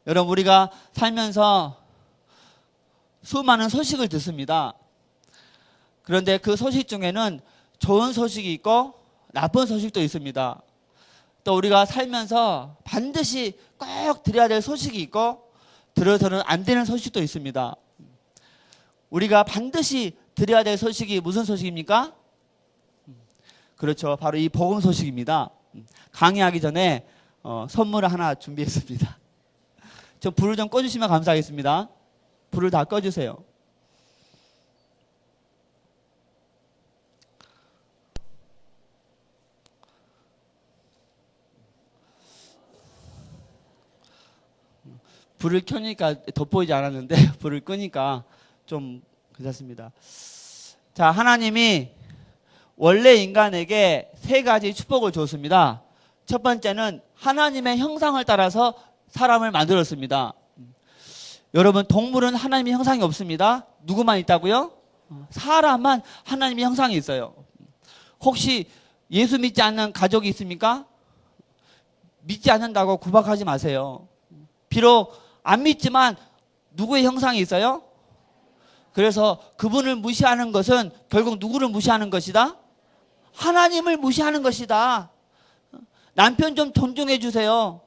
여러분, 우리가 살면서 수많은 소식을 듣습니다. 그런데 그 소식 중에는 좋은 소식이 있고 나쁜 소식도 있습니다. 또 우리가 살면서 반드시 꼭 들어야 될 소식이 있고 들어서는 안 되는 소식도 있습니다. 우리가 반드시 들어야 될 소식이 무슨 소식입니까? 그렇죠. 바로 이 복음 소식입니다. 강의하기 전에 선물을 하나 준비했습니다. 저 불을 좀 꺼주시면 감사하겠습니다. 불을 다 꺼주세요. 불을 켜니까 돋보이지 않았는데 불을 끄니까 좀 괜찮습니다. 자, 하나님이 원래 인간에게 세 가지 축복을 줬습니다. 첫 번째는 하나님의 형상을 따라서 사람을 만들었습니다. 여러분, 동물은 하나님의 형상이 없습니다. 누구만 있다고요? 사람만 하나님의 형상이 있어요. 혹시 예수 믿지 않는 가족이 있습니까? 믿지 않는다고 구박하지 마세요. 비록 안 믿지만 누구의 형상이 있어요? 그래서 그분을 무시하는 것은 결국 누구를 무시하는 것이다? 하나님을 무시하는 것이다. 남편 좀 존중해 주세요.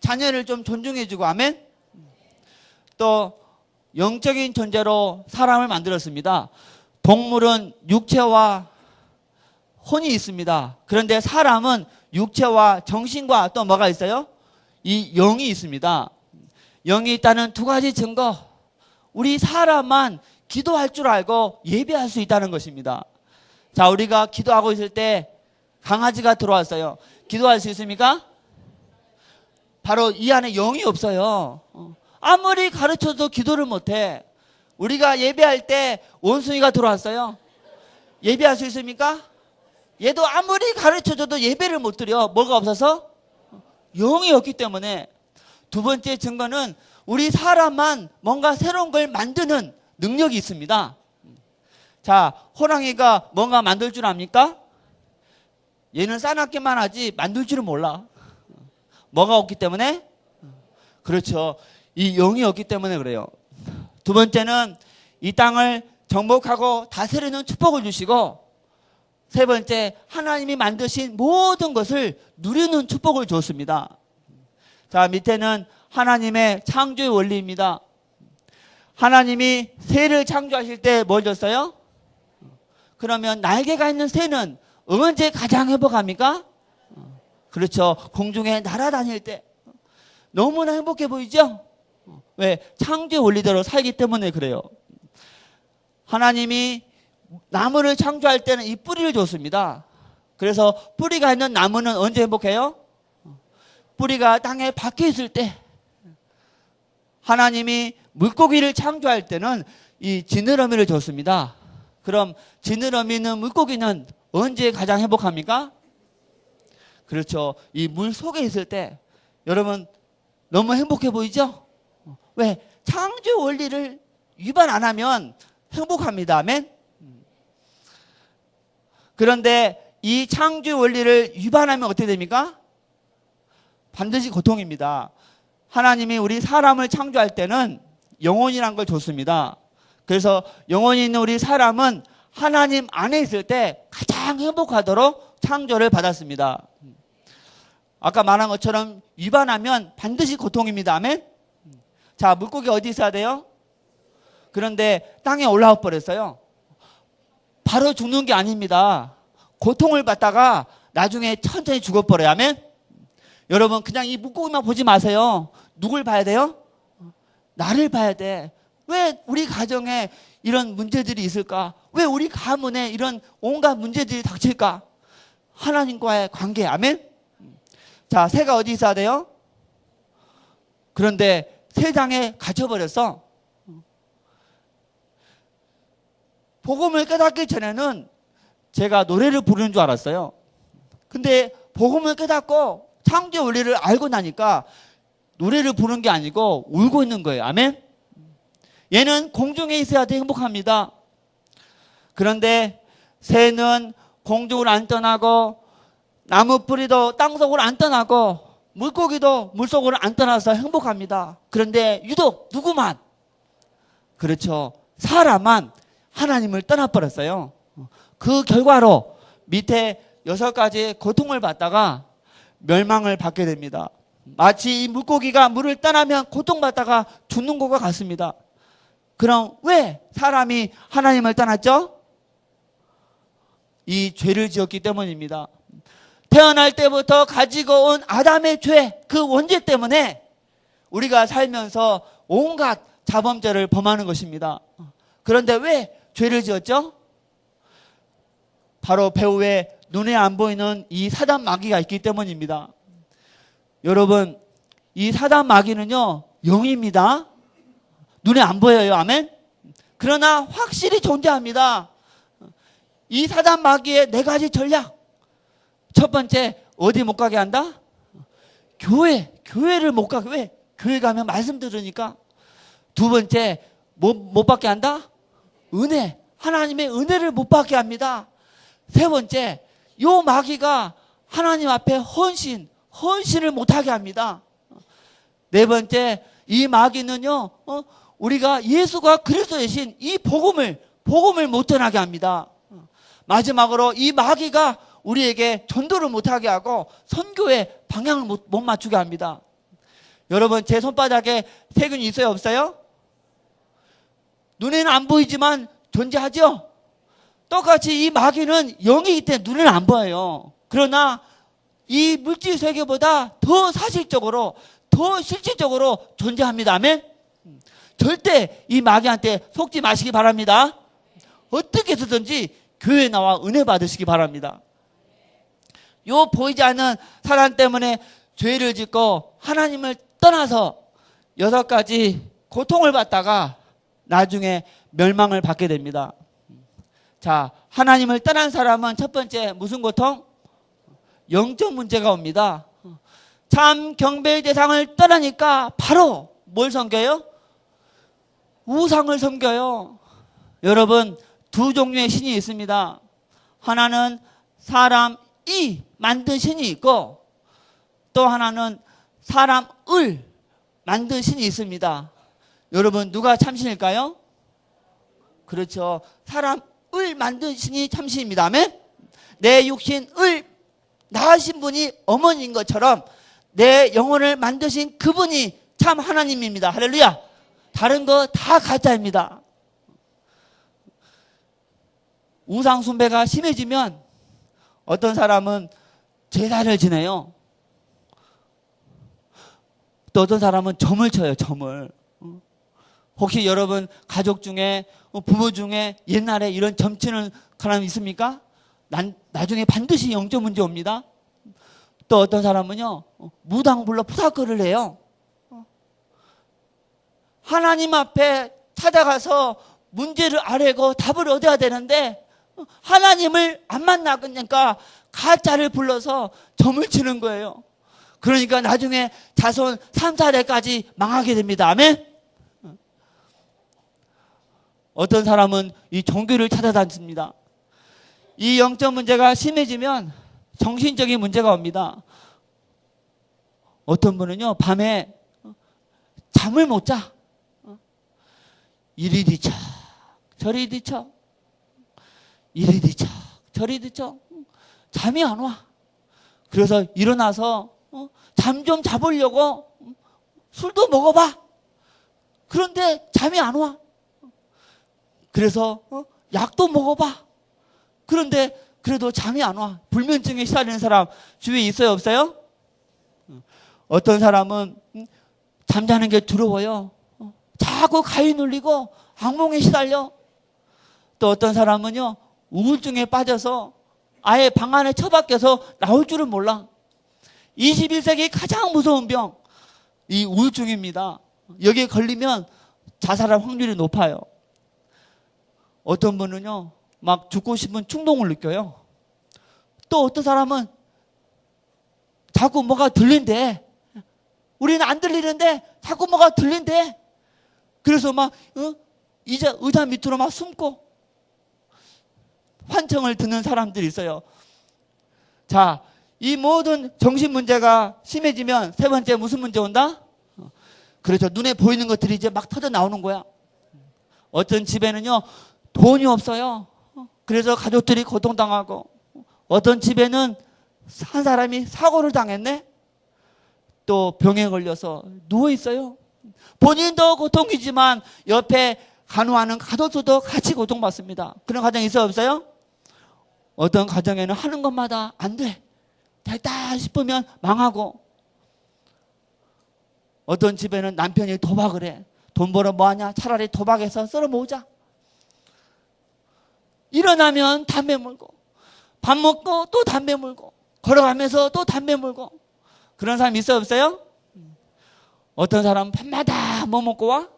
자녀를 좀 존중해 주고, 아멘? 또 영적인 존재로 사람을 만들었습니다. 동물은 육체와 혼이 있습니다. 그런데 사람은 육체와 정신과 또 뭐가 있어요? 이 영이 있습니다. 영이 있다는 두 가지 증거. 우리 사람만 기도할 줄 알고 예배할 수 있다는 것입니다. 자, 우리가 기도하고 있을 때 강아지가 들어왔어요. 기도할 수 있습니까? 바로 이 안에 영이 없어요. 아무리 가르쳐도 기도를 못해. 우리가 예배할 때 원숭이가 들어왔어요. 예배할 수 있습니까? 얘도 아무리 가르쳐줘도 예배를 못 드려. 뭐가 없어서? 영이 없기 때문에. 두 번째 증거는 우리 사람만 뭔가 새로운 걸 만드는 능력이 있습니다. 자, 호랑이가 뭔가 만들 줄 압니까? 얘는 싸납기만 하지 만들 줄은 몰라. 뭐가 없기 때문에? 그렇죠. 이 영이 없기 때문에 그래요. 두 번째는 이 땅을 정복하고 다스리는 축복을 주시고, 세 번째, 하나님이 만드신 모든 것을 누리는 축복을 줬습니다. 자, 밑에는 하나님의 창조의 원리입니다. 하나님이 새를 창조하실 때 뭘 줬어요? 그러면 날개가 있는 새는 언제 가장 행복합니까? 그렇죠. 공중에 날아다닐 때. 너무나 행복해 보이죠? 왜? 창조의 원리대로 살기 때문에 그래요. 하나님이 나무를 창조할 때는 이 뿌리를 줬습니다. 그래서 뿌리가 있는 나무는 언제 행복해요? 뿌리가 땅에 박혀 있을 때. 하나님이 물고기를 창조할 때는 이 지느러미를 줬습니다. 그럼 지느러미 있는 물고기는 언제 가장 행복합니까? 그렇죠. 이 물 속에 있을 때. 여러분, 너무 행복해 보이죠? 왜? 창조 원리를 위반 안 하면 행복합니다. 아멘? 그런데 이 창조 원리를 위반하면 어떻게 됩니까? 반드시 고통입니다. 하나님이 우리 사람을 창조할 때는 영혼이란 걸 줬습니다. 그래서 영혼이 있는 우리 사람은 하나님 안에 있을 때 가장 행복하도록 창조를 받았습니다. 아까 말한 것처럼 위반하면 반드시 고통입니다. 아멘? 자, 물고기 어디 있어야 돼요? 그런데 땅에 올라와 버렸어요. 바로 죽는 게 아닙니다. 고통을 받다가 나중에 천천히 죽어버려요. 아멘? 여러분, 그냥 이 물고기만 보지 마세요. 누굴 봐야 돼요? 나를 봐야 돼. 왜 우리 가정에 이런 문제들이 있을까? 왜 우리 가문에 이런 온갖 문제들이 닥칠까? 하나님과의 관계. 아멘? 자, 새가 어디 있어야 돼요? 그런데 새장에 갇혀버렸어. 복음을 깨닫기 전에는 제가 노래를 부르는 줄 알았어요. 근데 복음을 깨닫고 창조 원리를 알고 나니까 노래를 부르는 게 아니고 울고 있는 거예요. 아멘? 얘는 공중에 있어야 돼 행복합니다. 그런데 새는 공중을 안 떠나고 나무 뿌리도 땅속으로 안 떠나고 물고기도 물속으로 안 떠나서 행복합니다. 그런데 유독 누구만? 그렇죠. 사람만 하나님을 떠나버렸어요. 그 결과로 밑에 6가지의 고통을 받다가 멸망을 받게 됩니다. 마치 이 물고기가 물을 떠나면 고통받다가 죽는 것과 같습니다. 그럼 왜 사람이 하나님을 떠났죠? 이 죄를 지었기 때문입니다. 태어날 때부터 가지고 온 아담의 죄, 그 원죄 때문에 우리가 살면서 온갖 자범죄를 범하는 것입니다. 그런데 왜 죄를 지었죠? 바로 배후에 눈에 안 보이는 이 사단 마귀가 있기 때문입니다. 여러분, 이 사단 마귀는요, 영입니다. 눈에 안 보여요. 아멘? 그러나 확실히 존재합니다. 이 사단 마귀의 4가지 전략. 첫 번째, 어디 못 가게 한다? 교회를 못 가게. 왜? 교회 가면 말씀 들으니까. 두 번째, 못 받게 한다? 은혜. 하나님의 은혜를 못 받게 합니다. 세 번째, 요 마귀가 하나님 앞에 헌신을 못하게 합니다. 네 번째, 이 마귀는요, 우리가 예수가 그리스도이신 이 복음을 못 전하게 합니다. 마지막으로 이 마귀가 우리에게 전도를 못하게 하고 선교의 방향을 못 맞추게 합니다. 여러분, 제 손바닥에 세균이 있어요, 없어요? 눈에는 안 보이지만 존재하죠? 똑같이 이 마귀는 영이기 때문에 눈에는 안 보여요. 그러나 이 물질 세계보다 더 사실적으로, 더 실질적으로 존재합니다. 아멘? 절대 이 마귀한테 속지 마시기 바랍니다. 어떻게 해서든지 교회에 나와 은혜 받으시기 바랍니다. 요 보이지 않는 사람 때문에 죄를 짓고 하나님을 떠나서 6가지 고통을 받다가 나중에 멸망을 받게 됩니다. 자, 하나님을 떠난 사람은 첫 번째 무슨 고통? 영적 문제가 옵니다. 참 경배의 대상을 떠나니까 바로 뭘 섬겨요? 우상을 섬겨요. 여러분, 2 종류의 신이 있습니다. 하나는 사람이 만든 신이 있고 또 하나는 사람을 만든 신이 있습니다. 여러분, 누가 참신일까요? 그렇죠. 사람을 만든 신이 참신입니다. 아멘? 내 육신을 낳으신 분이 어머니인 것처럼 내 영혼을 만드신 그분이 참 하나님입니다. 할렐루야. 다른 거 다 가짜입니다. 우상 숭배가 심해지면 어떤 사람은 제사를 지내요. 또 어떤 사람은 점을 쳐요. 점을. 혹시 여러분 가족 중에 부모 중에 옛날에 이런 점 치는 사람 있습니까? 나중에 반드시 영적 문제 옵니다. 또 어떤 사람은요, 무당 불러 푸사거를 해요. 하나님 앞에 찾아가서 문제를 아뢰고 답을 얻어야 되는데 하나님을 안 만나니까 가짜를 불러서 점을 치는 거예요. 그러니까 나중에 자손 3, 4대까지 망하게 됩니다. 아멘? 어떤 사람은 이 종교를 찾아다닙니다. 이 영적 문제가 심해지면 정신적인 문제가 옵니다. 어떤 분은요, 밤에 잠을 못 자. 이리 뒤척 저리 뒤척, 이리 뒤척 저리 뒤척, 잠이 안 와. 그래서 일어나서 잠 좀 자보려고 술도 먹어봐. 그런데 잠이 안 와. 그래서 약도 먹어봐. 그런데 그래도 잠이 안 와. 불면증에 시달리는 사람 주위에 있어요, 없어요? 어떤 사람은 잠자는 게 두려워요. 자꾸 가위 눌리고 악몽에 시달려. 또 어떤 사람은요, 우울증에 빠져서 아예 방 안에 처박혀서 나올 줄은 몰라. 21세기 가장 무서운 병, 이 우울증입니다. 여기에 걸리면 자살할 확률이 높아요. 어떤 분은요, 막 죽고 싶은 충동을 느껴요. 또 어떤 사람은 자꾸 뭐가 들린대. 우리는 안 들리는데 자꾸 뭐가 들린대. 그래서 막 의자 밑으로 막 숨고 환청을 듣는 사람들이 있어요. 자, 이 모든 정신 문제가 심해지면 세 번째 무슨 문제 온다? 그렇죠. 눈에 보이는 것들이 이제 막 터져 나오는 거야. 어떤 집에는요, 돈이 없어요. 그래서 가족들이 고통당하고, 어떤 집에는 한 사람이 사고를 당했네? 또 병에 걸려서 누워있어요. 본인도 고통이지만 옆에 간호하는 가족들도 같이 고통받습니다. 그런 가정 있어요, 없어요? 어떤 가정에는 하는 것마다 안 돼. 됐다 싶으면 망하고, 어떤 집에는 남편이 도박을 해. 돈 벌어 뭐하냐? 차라리 도박해서 썰어 모으자. 일어나면 담배 물고, 밥 먹고 또 담배 물고, 걸어가면서 또 담배 물고. 그런 사람 있어요, 없어요? 어떤 사람은 밤마다 뭐 먹고 와?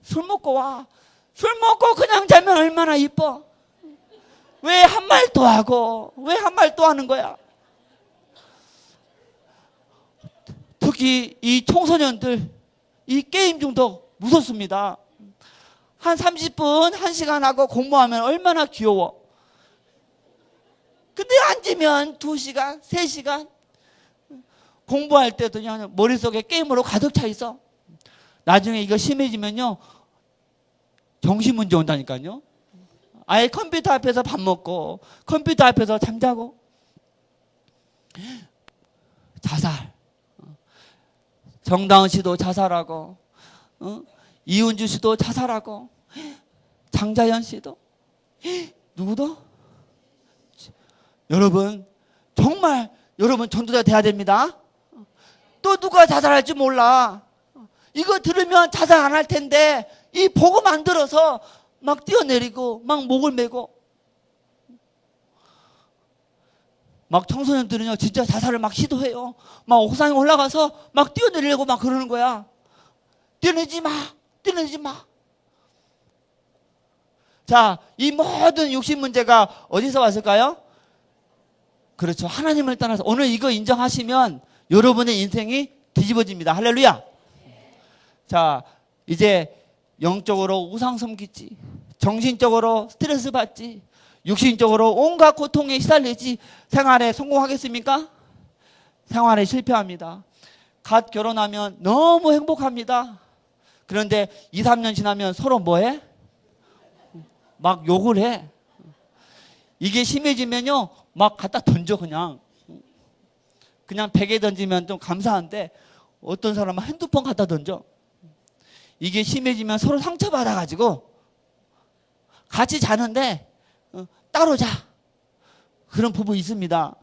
술 먹고 와. 술 먹고 그냥 자면 얼마나 이뻐. 왜 한 말 또 하고, 왜 한 말 또 하는 거야? 특히 이 청소년들, 이 게임 중독 무섭습니다. 한 30분, 1시간 하고 공부하면 얼마나 귀여워. 근데 앉으면 2시간, 3시간. 공부할 때도 그냥 머릿속에 게임으로 가득 차 있어. 나중에 이거 심해지면요, 정신 문제 온다니까요. 아예 컴퓨터 앞에서 밥 먹고, 컴퓨터 앞에서 잠자고. 자살. 정다은 씨도 자살하고, 이은주 씨도 자살하고, 장자연 씨도, 누구도? 여러분, 정말 여러분 전도자 돼야 됩니다. 또 누가 자살할지 몰라. 이거 들으면 자살 안 할 텐데 이 복음 안 들어서 막 뛰어내리고 막 목을 메고, 막 청소년들은요 진짜 자살을 막 시도해요. 막 옥상에 올라가서 막 뛰어내리려고 막 그러는 거야. 뛰어내지 마, 뛰어내지 마. 자, 이 모든 육신 문제가 어디서 왔을까요? 그렇죠, 하나님을 떠나서. 오늘 이거 인정하시면 여러분의 인생이 뒤집어집니다. 할렐루야. 자, 이제 영적으로 우상 섬기지, 정신적으로 스트레스 받지, 육신적으로 온갖 고통에 시달리지 생활에 성공하겠습니까? 생활에 실패합니다. 갓 결혼하면 너무 행복합니다. 그런데 2, 3년 지나면 서로 뭐해? 막 욕을 해. 이게 심해지면요 막 갖다 던져. 그냥 베개 던지면 좀 감사한데 어떤 사람은 핸드폰 갖다 던져. 이게 심해지면 서로 상처받아가지고 같이 자는데 따로 자. 그런 부부 있습니다.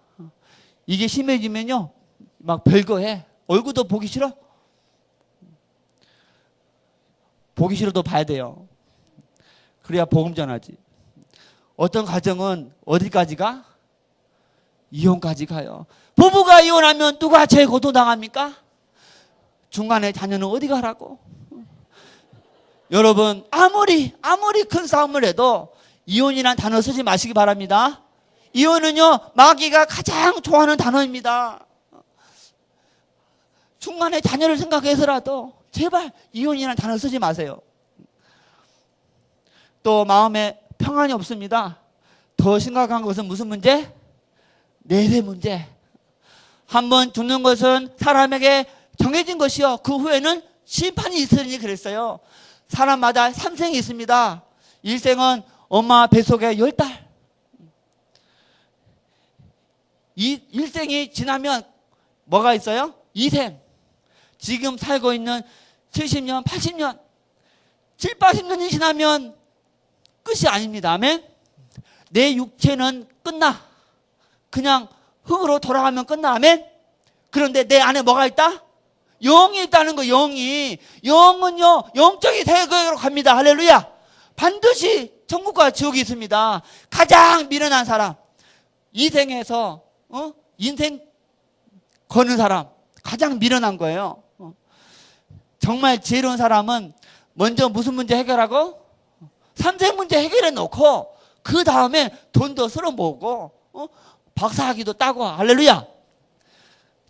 이게 심해지면요 막 별거 해. 얼굴도 보기 싫어? 보기 싫어도 봐야 돼요. 그래야 복음 전하지. 어떤 가정은 어디까지 가? 이혼까지 가요. 부부가 이혼하면 누가 제일 고통당합니까? 중간에 자녀는 어디 가라고? 여러분, 아무리 큰 싸움을 해도 이혼이란 단어 쓰지 마시기 바랍니다. 이혼은요 마귀가 가장 좋아하는 단어입니다. 중간에 자녀를 생각해서라도 제발 이혼이라는 단어 쓰지 마세요. 또 마음에 평안이 없습니다. 더 심각한 것은 무슨 문제? 내세 문제. 한번 죽는 것은 사람에게 정해진 것이요 그 후에는 심판이 있으니 그랬어요. 사람마다 3생이 있습니다. 1생은 엄마 뱃속에 10달. 이 1생이 지나면 뭐가 있어요? 2생. 지금 살고 있는 70년, 80년, 7, 80년이 지나면 끝이 아닙니다. 아멘? 내 육체는 끝나. 그냥 흙으로 돌아가면 끝나. 아멘? 그런데 내 안에 뭐가 있다? 영이 있다는 거. 영은요 영적인 세계로 갑니다. 할렐루야. 반드시 천국과 지옥이 있습니다. 가장 미련한 사람, 이 생에서 인생 거는 사람 가장 미련한 거예요. 정말 지혜로운 사람은 먼저 무슨 문제 해결하고? 3생 문제 해결해 놓고 그 다음에 돈도 쓸어 모으고 박사학위도 따고. 할렐루야.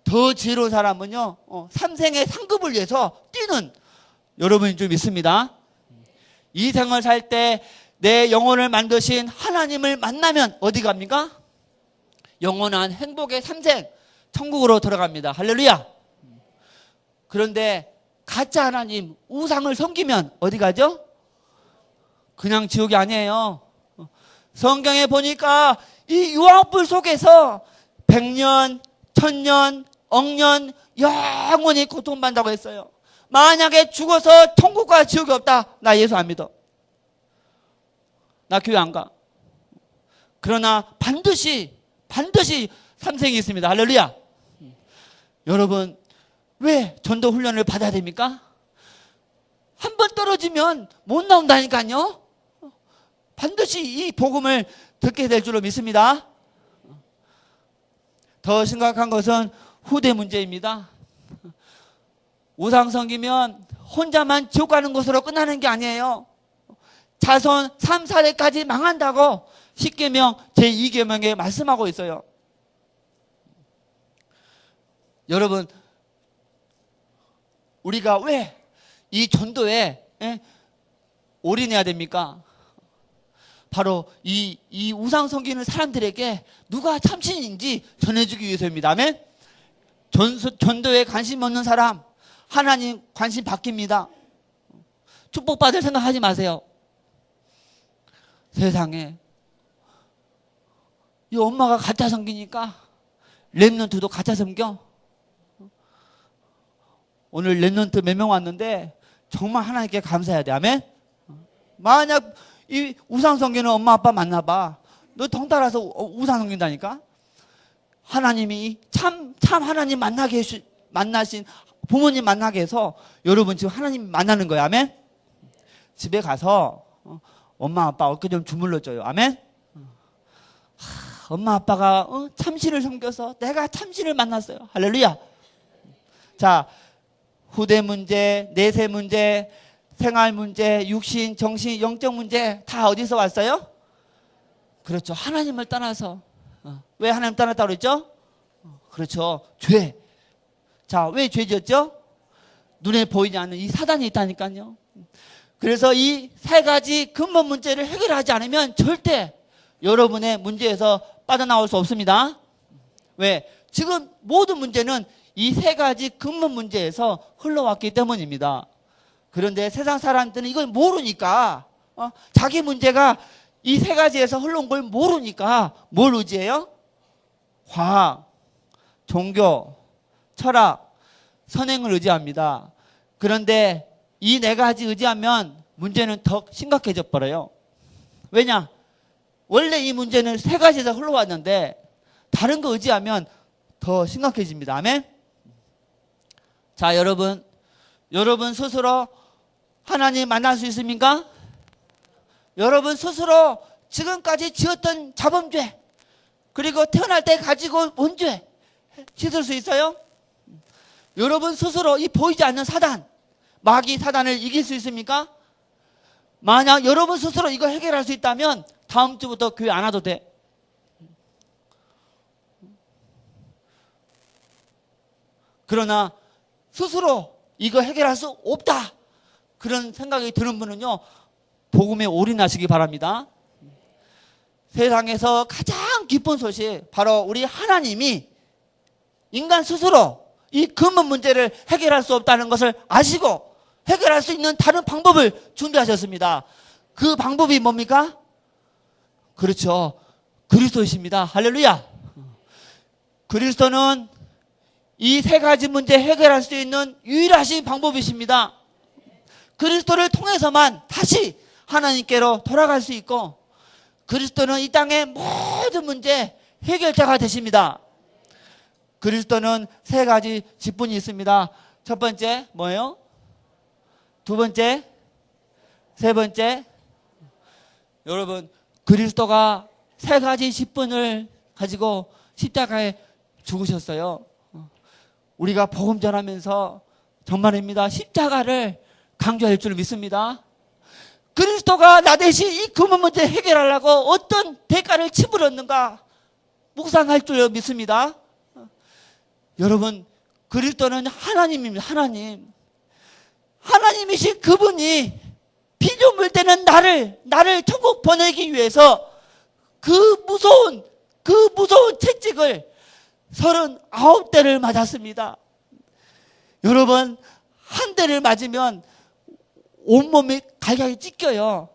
더 지혜로운 사람은요 3생의 상급을 위해서 뛰는 여러분이 좀 있습니다. 이 생을 살 때 내 영혼을 만드신 하나님을 만나면 어디 갑니까? 영원한 행복의 삼생 천국으로 들어갑니다. 할렐루야. 그런데 가짜 하나님 우상을 섬기면 어디 가죠? 그냥 지옥이 아니에요. 성경에 보니까 이 유황불 속에서 100년, 1000년, 억년 영원히 고통받는다고 했어요. 만약에 죽어서 천국과 지옥이 없다. 나 예수 안 믿어. 나 교회 안 가. 그러나 반드시 삼생이 있습니다. 할렐루야. 여러분, 왜 전도 훈련을 받아야 됩니까? 한 번 떨어지면 못 나온다니까요. 반드시 이 복음을 듣게 될 줄로 믿습니다. 더 심각한 것은 후대 문제입니다. 우상 섬기면 혼자만 지옥 가는 것으로 끝나는 게 아니에요. 자손 3, 4대까지 망한다고 십계명 제2계명에 말씀하고 있어요. 여러분, 우리가 왜 이 전도에 올인해야 됩니까? 바로 이 우상 섬기는 사람들에게 누가 참신인지 전해주기 위해서입니다. 아멘? 전도에 관심 없는 사람, 하나님 관심 바뀝니다. 축복받을 생각하지 마세요. 세상에 이 엄마가 가짜 섬기니까 랩런트도 가짜 섬겨. 오늘 랩런트 몇 명 왔는데 정말 하나님께 감사해야 돼. 아멘? 만약 이 우상 섬기는 엄마 아빠 만나봐. 너 덩달아서 우상 섬긴다니까? 하나님이 참 하나님 만나신 부모님 만나게 해서 여러분 지금 하나님 만나는 거예요. 아멘? 집에 가서 엄마 아빠 어깨 좀 주물러줘요. 아멘? 엄마 아빠가 참신을 섬겨서 내가 참신을 만났어요. 할렐루야. 자, 후대 문제, 내세 문제, 생활 문제, 육신, 정신, 영적 문제 다 어디서 왔어요? 그렇죠. 하나님을 떠나서. 왜 하나님 떠났다고 그랬죠? 그렇죠. 죄. 자, 왜 죄 지었죠? 눈에 보이지 않는 이 사단이 있다니까요. 그래서 이 세 가지 근본 문제를 해결하지 않으면 절대 여러분의 문제에서 빠져나올 수 없습니다. 왜? 지금 모든 문제는 이 세 가지 근본 문제에서 흘러왔기 때문입니다. 그런데 세상 사람들은 이걸 모르니까 자기 문제가 이 세 가지에서 흘러온 걸 모르니까 뭘 의지해요? 과학, 종교, 철학, 선행을 의지합니다. 그런데 이 네 가지 의지하면 문제는 더 심각해져 버려요. 왜냐? 원래 이 문제는 세 가지에서 흘러왔는데 다른 거 의지하면 더 심각해집니다. 아멘? 자, 여러분 스스로 하나님 만날 수 있습니까? 여러분 스스로 지금까지 지었던 자범죄, 그리고 태어날 때 가지고 온 죄 씻을 수 있어요? 여러분 스스로 이 보이지 않는 사단, 마귀 사단을 이길 수 있습니까? 만약 여러분 스스로 이거 해결할 수 있다면 다음 주부터 교회 안 와도 돼. 그러나 스스로 이거 해결할 수 없다, 그런 생각이 드는 분은요, 복음에 올인하시기 바랍니다. 세상에서 가장 기쁜 소식, 바로 우리 하나님이 인간 스스로 이 근본 문제를 해결할 수 없다는 것을 아시고 해결할 수 있는 다른 방법을 준비하셨습니다. 그 방법이 뭡니까? 그렇죠. 그리스도이십니다. 할렐루야. 그리스도는 이 세 가지 문제 해결할 수 있는 유일하신 방법이십니다. 그리스도를 통해서만 다시 하나님께로 돌아갈 수 있고, 그리스도는 이 땅의 모든 문제 해결자가 되십니다. 그리스도는 세 가지 직분이 있습니다. 첫 번째 뭐예요? 두 번째, 세 번째. 여러분, 그리스도가 세 가지 직분을 가지고 십자가에 죽으셨어요. 우리가 복음 전하면서 정말입니다, 십자가를 강조할 줄 믿습니다. 그리스도가 나 대신 이 근본 문제 해결하려고 어떤 대가를 치불었는가 묵상할 줄 믿습니다. 여러분, 그리스도는 하나님입니다. 하나님이신 그분이 피조물 되는 나를 천국 보내기 위해서 그 무서운 그 무서운 채찍을 39대를 맞았습니다. 여러분, 한 대를 맞으면 온몸이 갈갈이 찢겨요.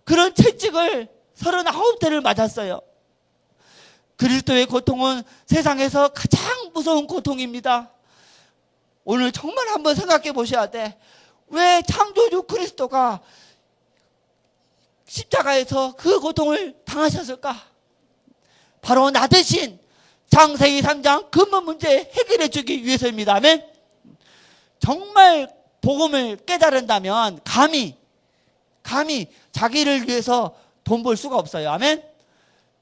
그런 채찍을 39대를 맞았어요. 그리스도의 고통은 세상에서 가장 무서운 고통입니다. 오늘 정말 한번 생각해 보셔야 돼. 왜 창조주 그리스도가 십자가에서 그 고통을 당하셨을까? 바로 나 대신 창세기 3장 근본 문제 해결해 주기 위해서입니다. 아멘. 정말 복음을 깨달은다면 감히 자기를 위해서 돈 벌 수가 없어요. 아멘.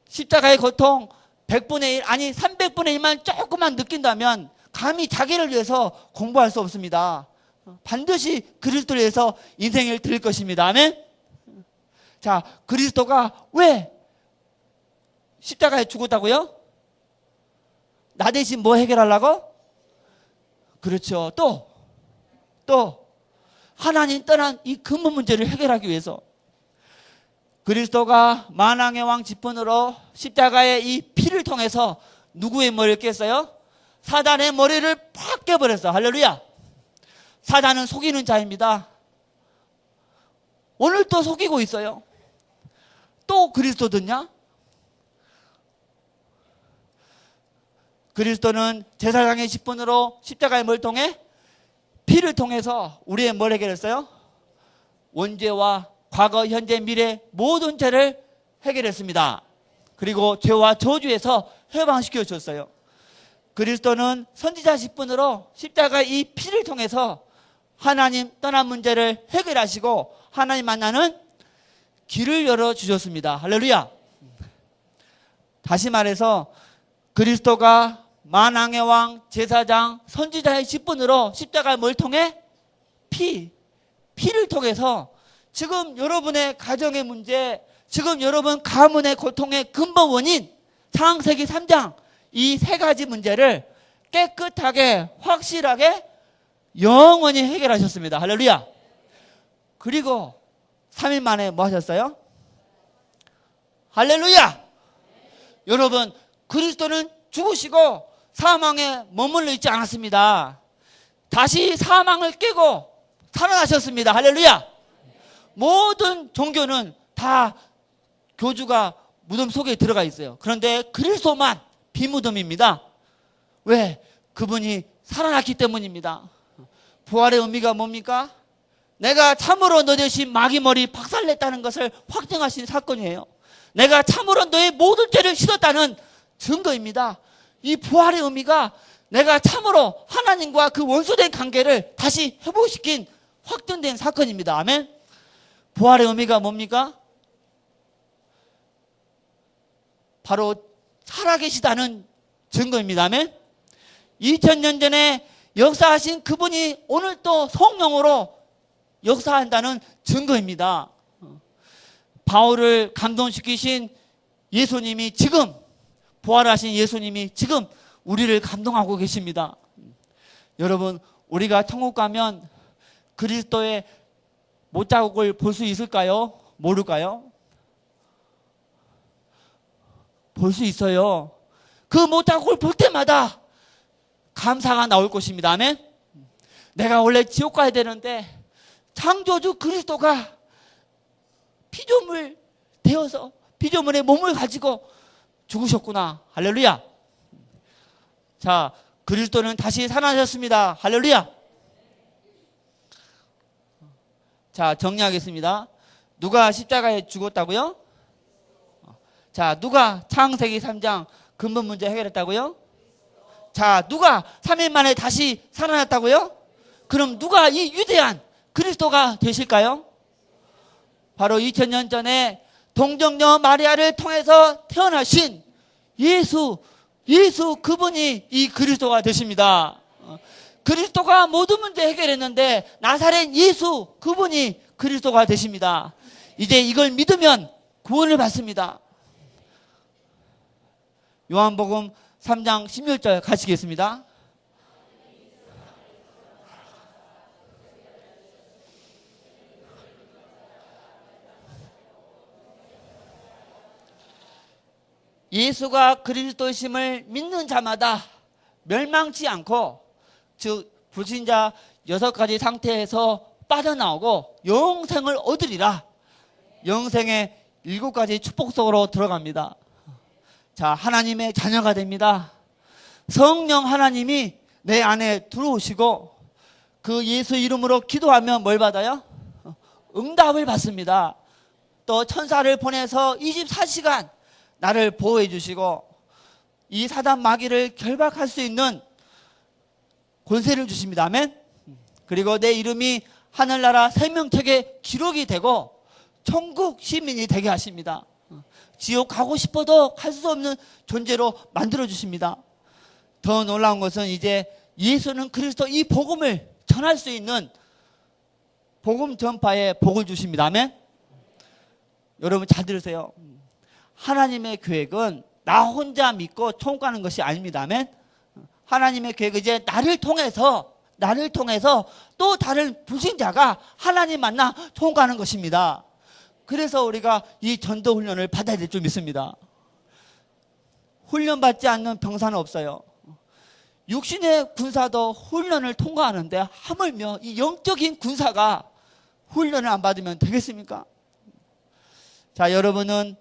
십자가의 고통 100분의 1 아니 300분의 1만 조금만 느낀다면 감히 자기를 위해서 공부할 수 없습니다. 반드시 그리스도를 위해서 인생을 드릴 것입니다. 아멘. 자, 그리스도가 왜 십자가에 죽었다고요? 나 대신 뭐 해결하려고? 그렇죠. 또 하나님 떠난 이 근본 문제를 해결하기 위해서 그리스도가 만왕의 왕 직분으로 십자가의 이 피를 통해서 누구의 머리를 깼어요? 사단의 머리를 팍 깨버렸어. 할렐루야. 사단은 속이는 자입니다. 오늘 또 속이고 있어요. 또 그리스도 듣냐? 그리스도는 제사장의 직분으로 십자가의 머리를 통해 피를 통해서 우리의 뭘 해결했어요? 원죄와 과거, 현재, 미래 모든 죄를 해결했습니다. 그리고 죄와 저주에서 해방시켜 주셨어요. 그리스도는 선지자 직분으로 십자가의 이 피를 통해서 하나님 떠난 문제를 해결하시고 하나님 만나는 길을 열어주셨습니다. 할렐루야. 다시 말해서 그리스도가 만왕의 왕, 제사장, 선지자의 직분으로 십자가의 뭘 통해? 피를 통해서 지금 여러분의 가정의 문제, 지금 여러분 가문의 고통의 근본 원인, 창세기 3장 이 세 가지 문제를 깨끗하게 확실하게 영원히 해결하셨습니다. 할렐루야. 그리고 3일 만에 뭐 하셨어요? 할렐루야. 여러분, 그리스도는 죽으시고 사망에 머물러 있지 않았습니다. 다시 사망을 깨고 살아나셨습니다. 할렐루야. 모든 종교는 다 교주가 무덤 속에 들어가 있어요. 그런데 그리스도만 비무덤입니다. 왜? 그분이 살아났기 때문입니다. 부활의 의미가 뭡니까? 내가 참으로 너 대신 마귀 머리 박살냈다는 것을 확증하신 사건이에요. 내가 참으로 너의 모든 죄를 씻었다는 증거입니다. 이 부활의 의미가 내가 참으로 하나님과 그 원수된 관계를 다시 회복시킨 확정된 사건입니다. 아멘. 부활의 의미가 뭡니까? 바로 살아계시다는 증거입니다. 아멘. 2000년 전에 역사하신 그분이 오늘 또 성령으로 역사한다는 증거입니다. 바울을 감동시키신 예수님이 지금 부활하신 예수님이 지금 우리를 감동하고 계십니다. 여러분, 우리가 천국 가면 그리스도의 못자국을 볼 수 있을까요? 모를까요? 볼 수 있어요. 그 못자국을 볼 때마다 감사가 나올 것입니다. 아멘. 내가 원래 지옥 가야 되는데 창조주 그리스도가 피조물 되어서 피조물의 몸을 가지고 죽으셨구나. 할렐루야. 자, 그리스도는 다시 살아나셨습니다. 할렐루야. 자, 정리하겠습니다. 누가 십자가에 죽었다고요? 자, 누가 창세기 3장 근본 문제 해결했다고요? 자, 누가 3일 만에 다시 살아났다고요? 그럼 누가 이 위대한 그리스도가 되실까요? 바로 2000년 전에 동정녀 마리아를 통해서 태어나신 예수 그분이 이 그리스도가 되십니다. 그리스도가 모든 문제 해결했는데 나사렛 예수 그분이 그리스도가 되십니다. 이제 이걸 믿으면 구원을 받습니다. 요한복음 3장 16절 가시겠습니다. 예수가 그리스도이심을 믿는 자마다 멸망치 않고, 즉 불신자 6가지 상태에서 빠져나오고 영생을 얻으리라. 영생의 7가지 축복 속으로 들어갑니다. 자, 하나님의 자녀가 됩니다. 성령 하나님이 내 안에 들어오시고 그 예수 이름으로 기도하면 뭘 받아요? 응답을 받습니다. 또 천사를 보내서 24시간 나를 보호해 주시고 이 사단 마귀를 결박할 수 있는 권세를 주십니다. 아멘. 그리고 내 이름이 하늘나라 생명책에 기록이 되고 천국 시민이 되게 하십니다. 지옥 가고 싶어도 갈 수 없는 존재로 만들어 주십니다. 더 놀라운 것은 이제 예수는 그리스도 이 복음을 전할 수 있는 복음 전파에 복을 주십니다. 아멘. 여러분 잘 들으세요. 하나님의 계획은 나 혼자 믿고 통과하는 것이 아닙니다. 아멘. 하나님의 계획은 이제 나를 통해서 또 다른 불신자가 하나님 만나 통과하는 것입니다. 그래서 우리가 이 전도 훈련을 받아야 될 줄 믿습니다. 훈련받지 않는 병사는 없어요. 육신의 군사도 훈련을 통과하는데 하물며 이 영적인 군사가 훈련을 안 받으면 되겠습니까? 자, 여러분은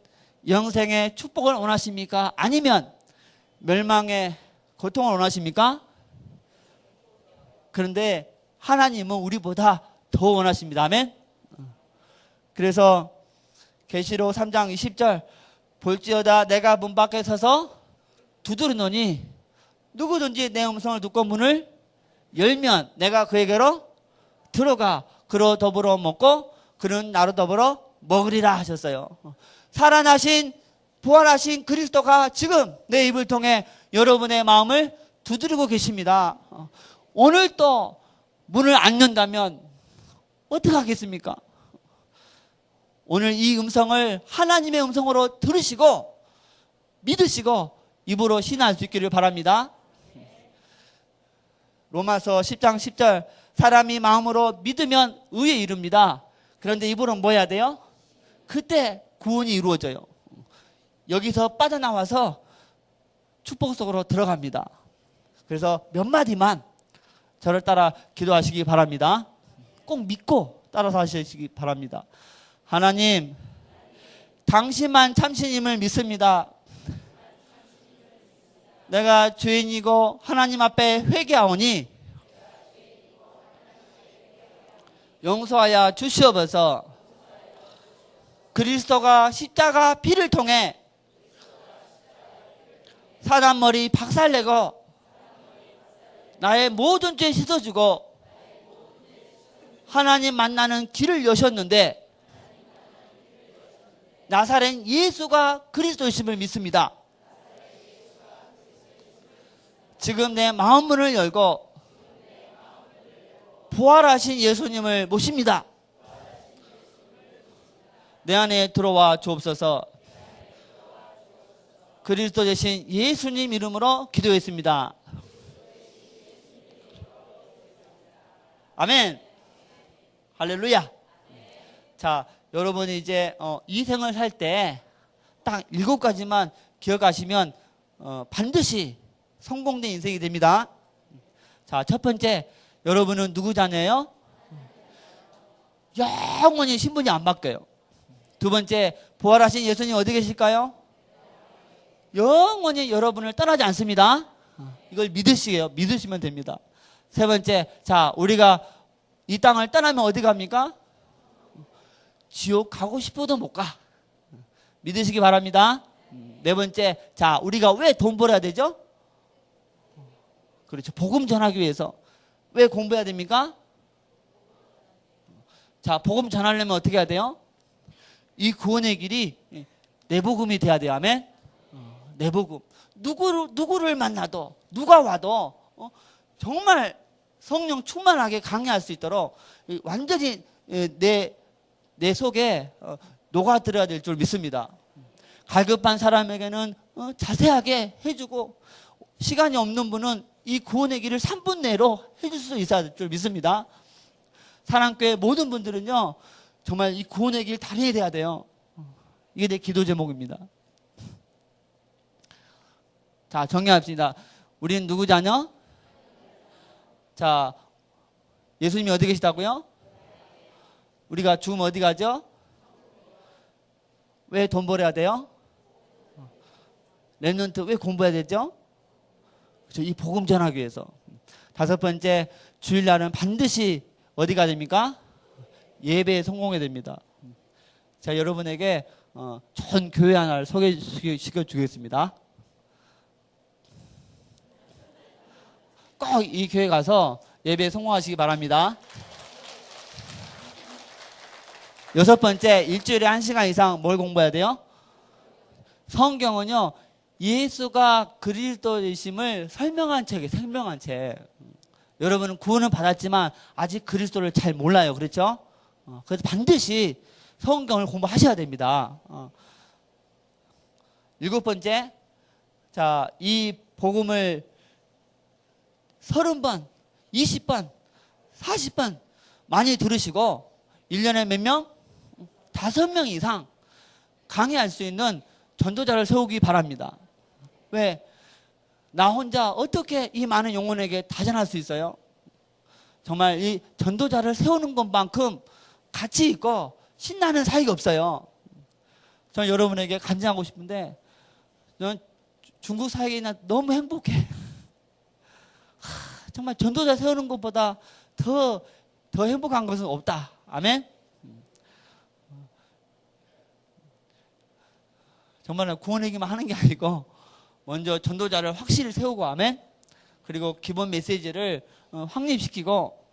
영생의 축복을 원하십니까? 아니면 멸망의 고통을 원하십니까? 그런데 하나님은 우리보다 더 원하십니다. 아멘. 그래서 계시록 3장 20절 볼지어다 내가 문 밖에 서서 두드리노니 누구든지 내 음성을 듣고 문을 열면 내가 그에게로 들어가 그로 더불어 먹고 그는 나로 더불어 먹으리라 하셨어요. 살아나신 부활하신 그리스도가 지금 내 입을 통해 여러분의 마음을 두드리고 계십니다. 오늘 또 문을 안 연다면 어떻게 하겠습니까? 오늘 이 음성을 하나님의 음성으로 들으시고 믿으시고 입으로 신할 수 있기를 바랍니다. 로마서 10장 10절 사람이 마음으로 믿으면 의에 이릅니다. 그런데 입으로는 뭐 해야 돼요? 그때 구원이 이루어져요. 여기서 빠져나와서 축복 속으로 들어갑니다. 그래서 몇 마디만 저를 따라 기도하시기 바랍니다. 꼭 믿고 따라서 하시기 바랍니다. 하나님, 당신만 참신임을 믿습니다. 내가 죄인이고 하나님 앞에 회개하오니 용서하여 주시옵소서. 그리스도가 십자가 피를 통해 사단 머리 박살내고 나의 모든 죄 씻어주고 하나님 만나는 길을 여셨는데 나사렛 예수가 그리스도이심을 믿습니다. 지금 내 마음문을 열고 부활하신 예수님을 모십니다. 내 안에 들어와 주옵소서. 그리스도 되신 예수님 이름으로 기도했습니다. 아멘. 할렐루야. 자, 여러분이 이제 이 생을 살 때 딱 7가지만 기억하시면 반드시 성공된 인생이 됩니다. 자, 첫 번째, 여러분은 누구 자녀예요? 영원히 신분이 안 바뀌어요. 두 번째, 부활하신 예수님 어디 계실까요? 영원히 여러분을 떠나지 않습니다. 이걸 믿으시면 됩니다. 세 번째, 자, 우리가 이 땅을 떠나면 어디 갑니까? 지옥 가고 싶어도 못 가. 믿으시기 바랍니다. 네 번째, 자, 우리가 왜 돈 벌어야 되죠? 그렇죠. 복음 전하기 위해서. 왜 공부해야 됩니까? 자, 복음 전하려면 어떻게 해야 돼요? 이 구원의 길이 내복음이 돼야 돼요. 아멘. 내복음. 누구를 만나도 누가 와도 정말 성령 충만하게 강해할 수 있도록 완전히 내 속에 녹아들어야 될 줄 믿습니다. 갈급한 사람에게는 자세하게 해주고 시간이 없는 분은 이 구원의 길을 3분 내로 해줄 수 있어야 될 줄 믿습니다. 사랑교회 모든 분들은요 정말 이 구원의 길 달인이 돼야 돼요. 이게 내 기도 제목입니다. 자, 정리합시다. 우리는 누구 자녀? 자, 예수님이 어디 계시다고요? 우리가 죽으면 어디 가죠? 왜 돈 벌어야 돼요? 렘넌트 왜 공부해야 되죠? 그렇죠. 이 복음 전하기 위해서. 다섯 번째, 주일날은 반드시 어디 가야 됩니까? 예배에 성공해야 됩니다. 자, 여러분에게 좋은 교회 하나를 소개시켜 주겠습니다. 꼭 이 교회 가서 예배에 성공하시기 바랍니다. 여섯 번째, 일주일에 1시간 이상 뭘 공부해야 돼요? 성경은요, 예수가 그리스도이심을 설명한 책이에요. 설명한 책. 여러분은 구원은 받았지만 아직 그리스도를 잘 몰라요. 그렇죠? 그래서 반드시 성경을 공부하셔야 됩니다. 일곱 번째, 자, 이 복음을 30번, 20번, 40번 많이 들으시고 1년에 몇 명? 5명 이상 강의할 수 있는 전도자를 세우기 바랍니다. 왜? 나 혼자 어떻게 이 많은 영혼에게 다 전할 수 있어요? 정말 이 전도자를 세우는 것만큼 가치 있고 신나는 사역이 없어요. 저는 여러분에게 간증하고 싶은데 저는 중국 사역이나 너무 행복해. 정말 전도자 세우는 것보다 더 행복한 것은 없다. 아멘? 정말 구원 얘기만 하는 게 아니고 먼저 전도자를 확실히 세우고, 아멘? 그리고 기본 메시지를 확립시키고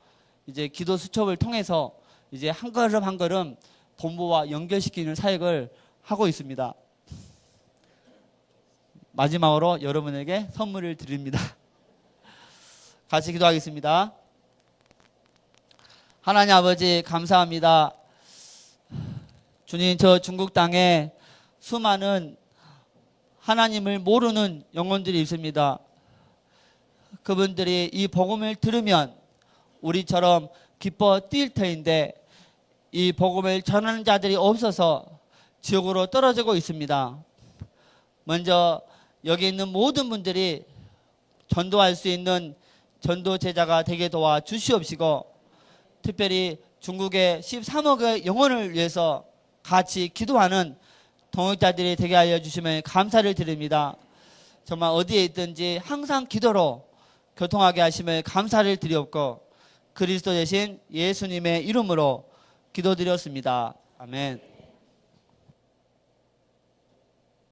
이제 기도 수첩을 통해서 이제 한 걸음 한 걸음 본부와 연결시키는 사역을 하고 있습니다. 마지막으로 여러분에게 선물을 드립니다. 같이 기도하겠습니다. 하나님 아버지 감사합니다. 주님, 저 중국 땅에 수많은 하나님을 모르는 영혼들이 있습니다. 그분들이 이 복음을 들으면 우리처럼 기뻐 뛸 터인데 이 복음을 전하는 자들이 없어서 지옥으로 떨어지고 있습니다. 먼저 여기 있는 모든 분들이 전도할 수 있는 전도 제자가 되게 도와 주시옵시고, 특별히 중국의 13억의 영혼을 위해서 같이 기도하는 동역자들이 되게 하여 주시면 감사를 드립니다. 정말 어디에 있든지 항상 기도로 교통하게 하시면 감사를 드리옵고, 그리스도 대신 예수님의 이름으로 기도드렸습니다. 아멘.